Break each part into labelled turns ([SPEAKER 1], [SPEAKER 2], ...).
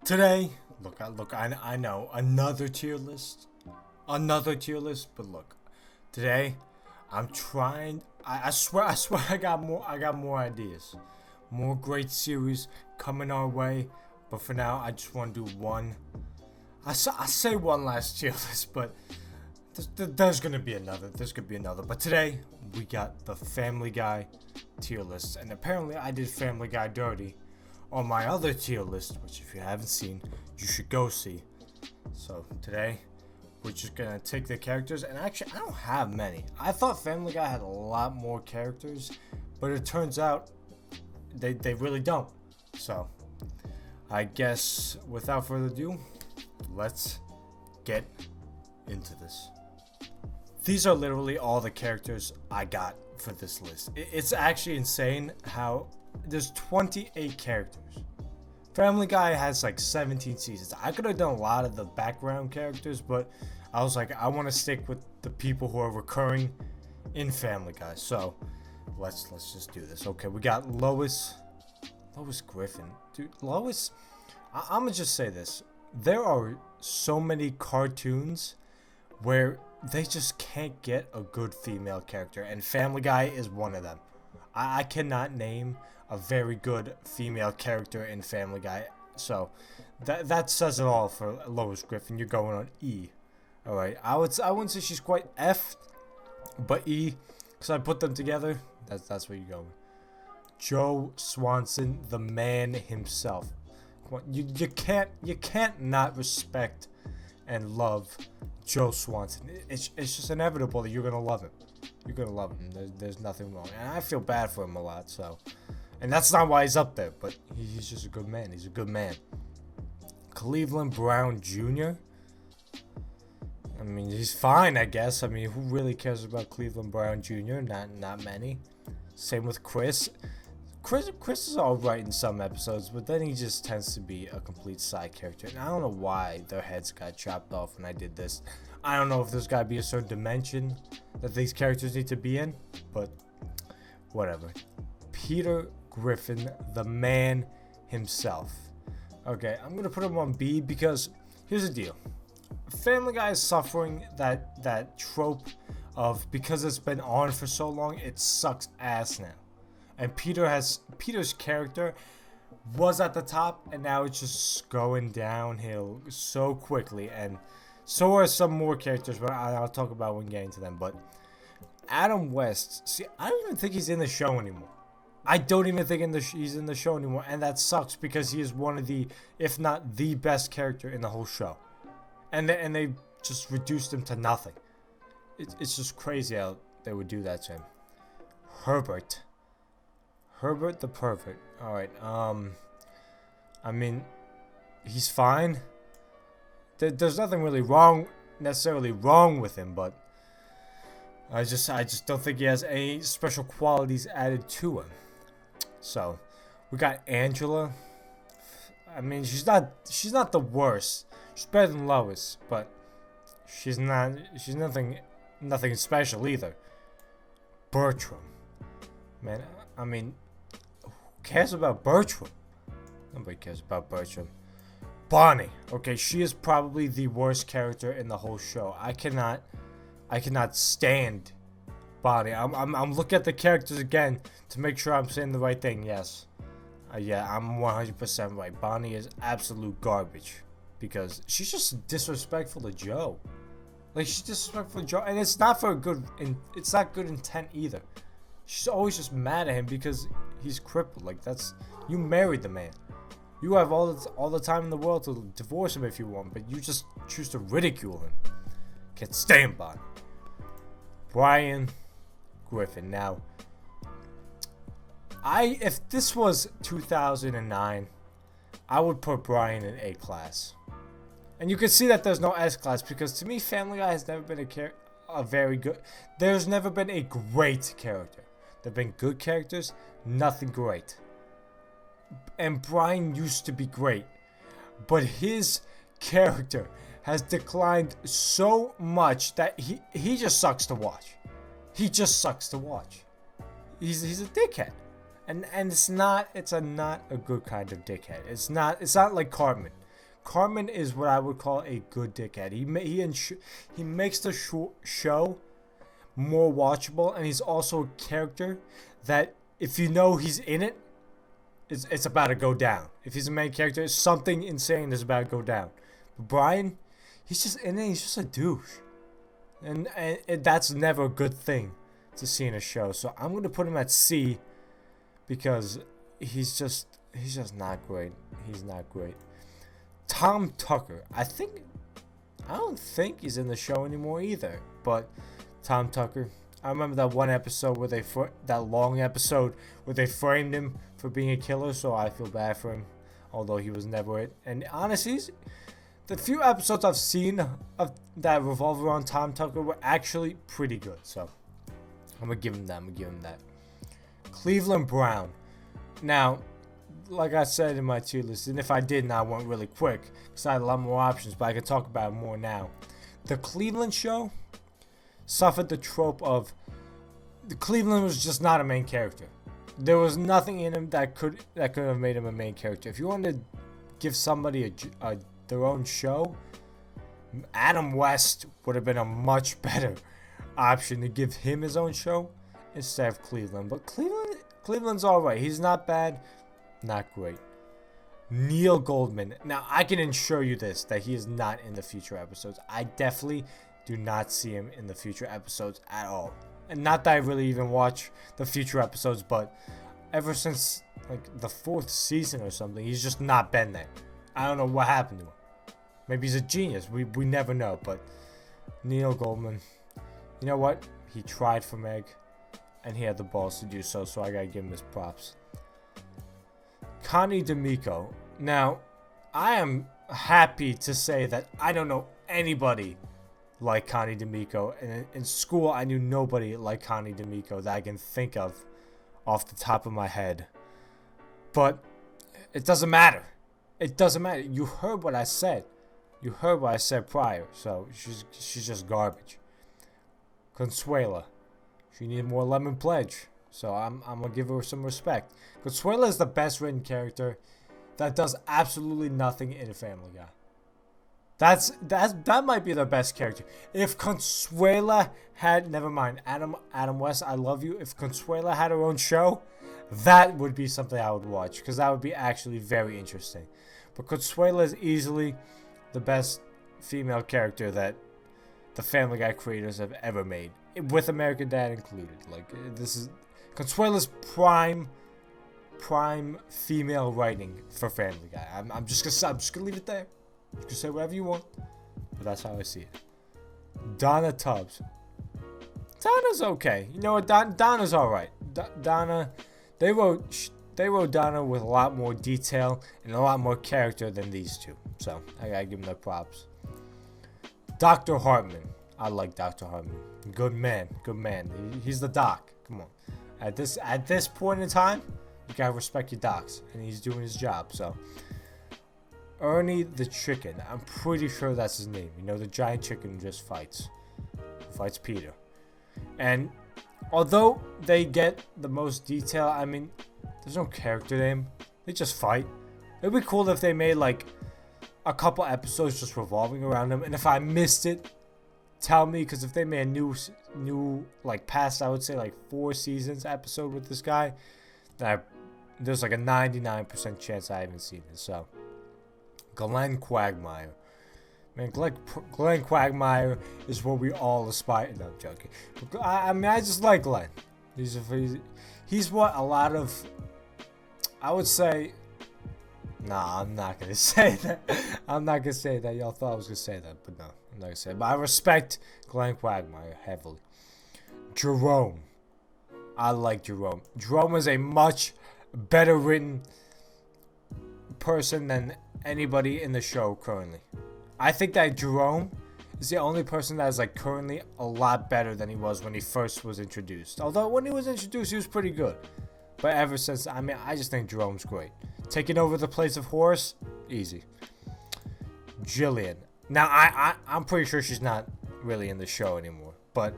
[SPEAKER 1] Today, I know another tier list, but look, today, I'm trying. I swear, I got more ideas, more great series coming our way. But for now, I just want to do one. I say one last tier list, but there's gonna be another. But today, we got the Family Guy tier list, and apparently, I did Family Guy dirty on my other tier list, which if you haven't seen, you should go see. So today, we're just gonna take the characters, and actually I don't have many. I thought Family Guy had a lot more characters, but it turns out they really don't. So I guess without further ado, let's get into this. These are literally all the characters I got for this list. It's actually insane how there's 28 characters. Family Guy has like 17 seasons. I could have done a lot of the background characters, but I was like, I want to stick with the people who are recurring in Family Guy. So let's just do this. Okay, we got Lois Griffin. Dude, Lois, I'm gonna just say this. There are so many cartoons where they just can't get a good female character, and Family Guy is one of them. I cannot name a very good female character in Family Guy, so that says it all for Lois Griffin. You're going on E. All right, I wouldn't say she's quite F, but E, because I put them together. That's where you're going. Joe Swanson, the man himself. You can't not respect and love Joe Swanson. It's just inevitable that you're gonna love him. You're gonna love him. There's nothing wrong, and I feel bad for him a lot. So, and that's not why he's up there, but he's just a good man. He's a good man. Cleveland Brown Jr. I mean, he's fine, I guess. I mean, who really cares about Cleveland Brown Jr.? Not many. Same with Chris. Chris is alright in some episodes, but then he just tends to be a complete side character. And I don't know why their heads got chopped off when I did this. I don't know if there's got to be a certain dimension that these characters need to be in, but whatever. Peter Griffin, the man himself. Okay, I'm going to put him on B because here's the deal. Family Guy is suffering that trope of, because it's been on for so long, it sucks ass now. And Peter's character was at the top, and now it's just going downhill so quickly. And so are some more characters, but I'll talk about when getting to them. But Adam West, see, I don't even think he's in the show anymore. I don't even think he's in the show anymore, and that sucks because he is one of the, if not the best character in the whole show. And they just reduced him to nothing. It's just crazy how they would do that to him. Herbert the Pervert. Alright, I mean, he's fine. There's nothing really necessarily wrong with him, but I just don't think he has any special qualities added to him. So, we got Angela. I mean, she's not the worst. She's better than Lois, but she's nothing special either. Bertram. Man, I mean, who cares about Bertram? Nobody cares about Bertram. Barney. Okay, she is probably the worst character in the whole show. I cannot stand Barney. I'm looking at the characters again to make sure I'm saying the right thing. Yes. Yeah, I'm 100% right. Barney is absolute garbage because she's just disrespectful to Joe. Like, she's disrespectful to Joe, and it's not it's not good intent either. She's always just mad at him because he's crippled. Like, you married the man. You have all the time in the world to divorce him if you want, but you just choose to ridicule him. Can't stand Barney. Brian Griffin. Now, if this was 2009, I would put Brian in A class. And you can see that there's no S class because to me, Family Guy has never been a very good. There's never been a great character. There've been good characters, nothing great. And Brian used to be great, but his character has declined so much that he just sucks to watch. He just sucks to watch. He's a dickhead. And it's not a good kind of dickhead. It's not like Cartman. Cartman is what I would call a good dickhead. He makes the show more watchable, and he's also a character that if you know he's in it, it's about to go down. If he's a main character, something insane is about to go down. But Brian, he's just in it. He's just a douche, and that's never a good thing to see in a show. So I'm gonna put him at C because he's just not great. He's not great. Tom Tucker. I don't think he's in the show anymore either. But Tom Tucker. I remember that one episode where that long episode where they framed him for being a killer. So I feel bad for him, although he was never it. And honestly, the few episodes I've seen of that revolve around Tom Tucker were actually pretty good. So I'm gonna give him that. Cleveland Brown. Now, like I said in my tier list, and if I didn't, I went really quick because I had a lot more options, but I can talk about it more now. The Cleveland show suffered the trope of Cleveland was just not a main character. There was nothing in him that could have made him a main character. If you wanted to give somebody their own show, Adam West would have been a much better option to give him his own show instead of Cleveland. But Cleveland's alright. He's not bad. Not great. Neil Goldman. Now, I can assure you this, that he is not in the future episodes. I definitely do not see him in the future episodes at all. And not that I really even watch the future episodes, but ever since like the 4th season or something, he's just not been there. I don't know what happened to him. Maybe he's a genius. We never know. But Neil Goldman, you know what? He tried for Meg, and he had the balls to do so, so I gotta give him his props. Connie DAmico. Now, I am happy to say that I don't know anybody like Connie DAmico. And in school, I knew nobody like Connie DAmico that I can think of off the top of my head. But it doesn't matter. It doesn't matter. You heard what I said. You heard what I said prior. So she's just garbage. Consuela. She needed more lemon pledge. So I'm gonna give her some respect. Consuela is the best written character that does absolutely nothing in a Family Guy. That might be the best character. If Consuela had, never mind, Adam West, I love you. If Consuela had her own show, that would be something I would watch because that would be actually very interesting. But Consuela is easily the best female character that the Family Guy creators have ever made, with American Dad included. Like, this is Consuela's prime female writing for Family Guy. I'm just gonna leave it there. You can say whatever you want, but that's how I see it. Donna Tubbs. Donna's okay. You know what? Donna's all right. Donna, they wrote Donna with a lot more detail and a lot more character than these two. So I gotta give them their props. Dr. Hartman. I like Dr. Hartman. Good man. He's the doc. Come on. At this point in time, you gotta respect your docs, and he's doing his job. So, Ernie the Chicken. I'm pretty sure that's his name. You know, the giant chicken just fights Peter. And although they get the most detail, I mean, there's no character name. They just fight. It'd be cool if they made like a couple episodes just revolving around him. And if I missed it, tell me, because if they made a new like past, I would say like 4 seasons episode with this guy, there's like a 99% chance I haven't seen it. So, Glenn Quagmire. Man, Glenn Quagmire is what we all aspire to. No, I'm joking. I mean, I just like Glenn. He's what a lot of, I would say, nah, I'm not going to say that. I'm not going to say that. Y'all thought I was going to say that, but no, I'm not going to say it. But I respect Glenn Quagmire heavily. Jerome. I like Jerome. Jerome is a much better written person than anybody in the show currently. I think that Jerome is the only person that is like currently a lot better than he was when he first was introduced. Although when he was introduced, he was pretty good. But ever since, I mean, I just think Jerome's great. Taking over the place of Horace, easy. Jillian. Now, I'm pretty sure she's not really in the show anymore. But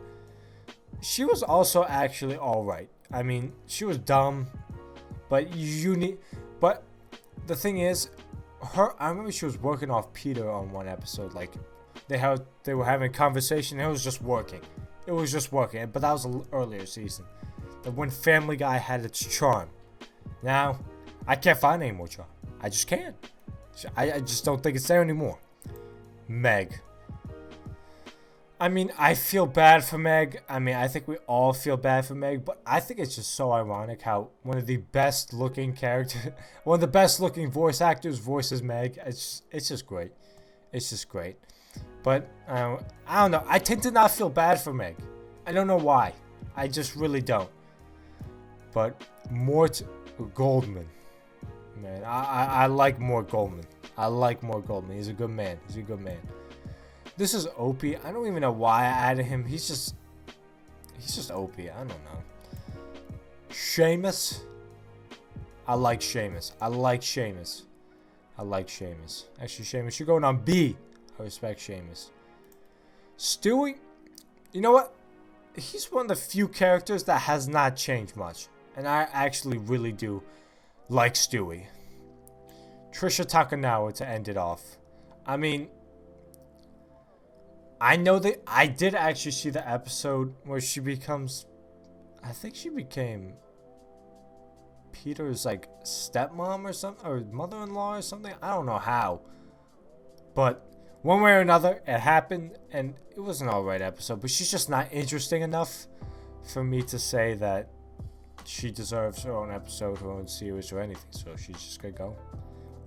[SPEAKER 1] she was also actually alright. I mean, she was dumb. But but the thing is, I remember she was working off Peter on one episode. Like, they were having a conversation. And it was just working. It was just working. But that was an earlier season. The when Family Guy had its charm. Now, I can't find any more charm. I just can't. I just don't think it's there anymore. Meg. I mean, I feel bad for Meg. I mean, I think we all feel bad for Meg, but I think it's just so ironic how one of the best looking characters, one of the best looking voice actors voices Meg. It's just great. It's just great. But I don't know. I tend to not feel bad for Meg. I don't know why. I just really don't. But Goldman. Man, I like more Goldman. I like more Goldman. He's a good man. He's a good man. This is OP. I don't even know why I added him. He's just OP. I don't know. Seamus. I like Seamus. I like Seamus. I like Seamus. Actually, Seamus, you're going on B. I respect Seamus. Stewie. You know what? He's one of the few characters that has not changed much. And I actually really do like Stewie. Trisha Takanawa to end it off. I mean, I know that I did actually see the episode where she becomes, I think she became Peter's like stepmom or something, or mother-in-law or something. I don't know how, but one way or another, it happened, and it was an alright episode. But she's just not interesting enough for me to say that she deserves her own episode, her own series, or anything. So she's just gonna go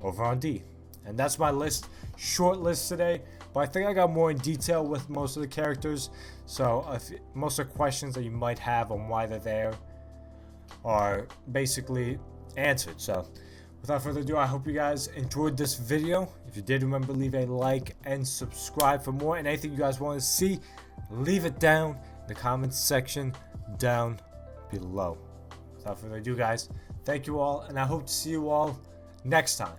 [SPEAKER 1] over on D. And that's my list, short list today. But I think I got more in detail with most of the characters. So most of the questions that you might have on why they're there are basically answered. So without further ado, I hope you guys enjoyed this video. If you did, remember, leave a like and subscribe for more. And anything you guys want to see, leave it down in the comments section down below. Without further ado, guys, thank you all. And I hope to see you all next time.